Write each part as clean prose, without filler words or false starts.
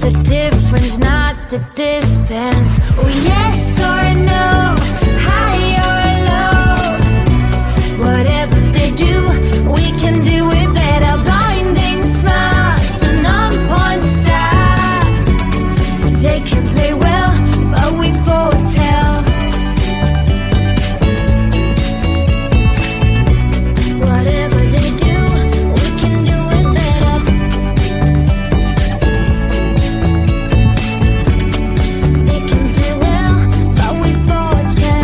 the difference, not the distance. Oh, yes or no, high or low. Whatever they do, we can do it better. Blinding smiles, an on-point style. They can play well, but we foretell. Whatever they do, we can do it better. They can play well, but we foretell.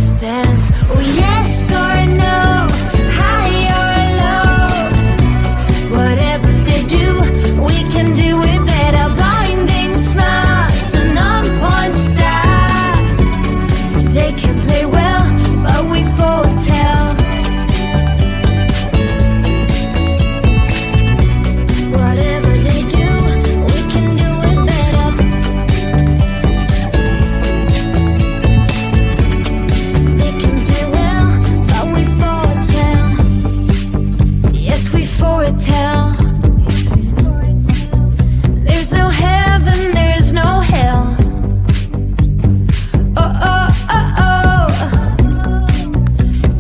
distance. Oh, yes or no, high or low. Whatever they do, we can do it better. Blinding smiles and on-point style. They can play well, but we foretell. Whatever they do, we can do it better. They can play well, but we foretell. Yes, we foretell. There's no heaven, there's no hell. Oh, oh, oh, oh.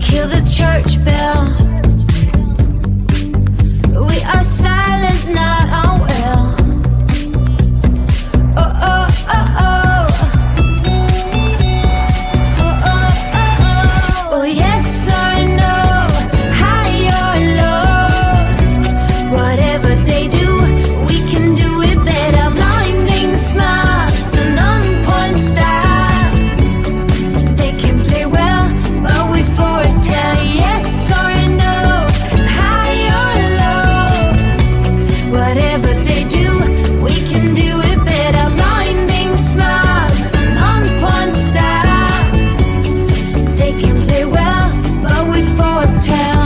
Kill the church bell. We are silent, not unwell. Oh, oh, oh, oh. Oh, oh, oh, oh. Oh, yes or no, high or low. Whatever they do, we can do it better. Blinding smiles and on-point style. They can play well, but we foretell. Yes or no, high or low. Whatever they do, we can do it better. Blinding smiles and on-point style. They can play well, but we foretell.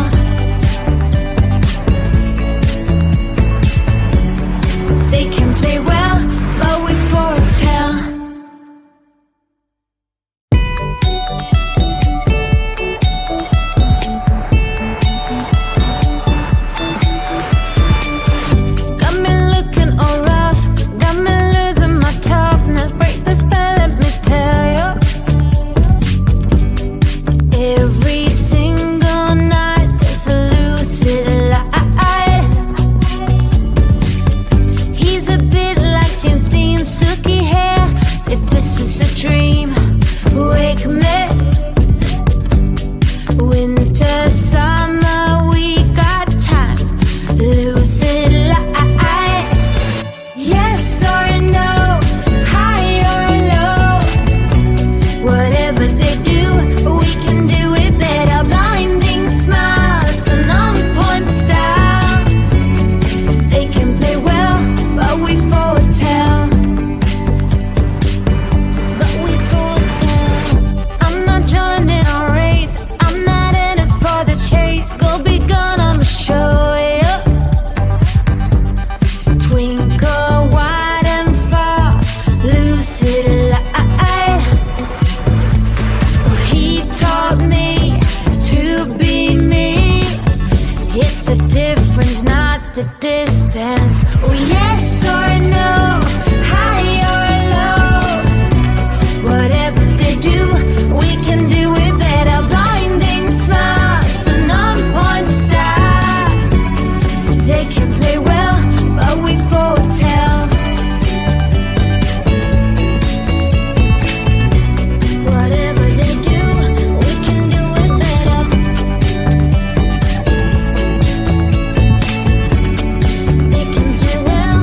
They can play well, but we foretell. Got me looking all rough, got me losing my toughness. Break the spell, let me tell you. Every single night there's a lucid light. He's a bit like James Dean's silky hair. If this is a dream, wake me. Winter, summer, we got time. Lucid light. Yes or no, high or low. Whatever they do, we can do it better. Blinding smiles and on-point style. They can play well, but we foretell. But we foretell. I'm not joining our race. I'm not in it for the chase. Go be gone, I'ma show you. Twinkle wide and far, lucid light. He taught me to be me. It's the difference, not the distance. Oh, yes or no, high or low. Whatever they do, we can do it better. Blinding smiles and on-point style. They can play well, but we foretell. Whatever they do, we can do it better. They can play well,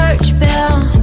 church bell.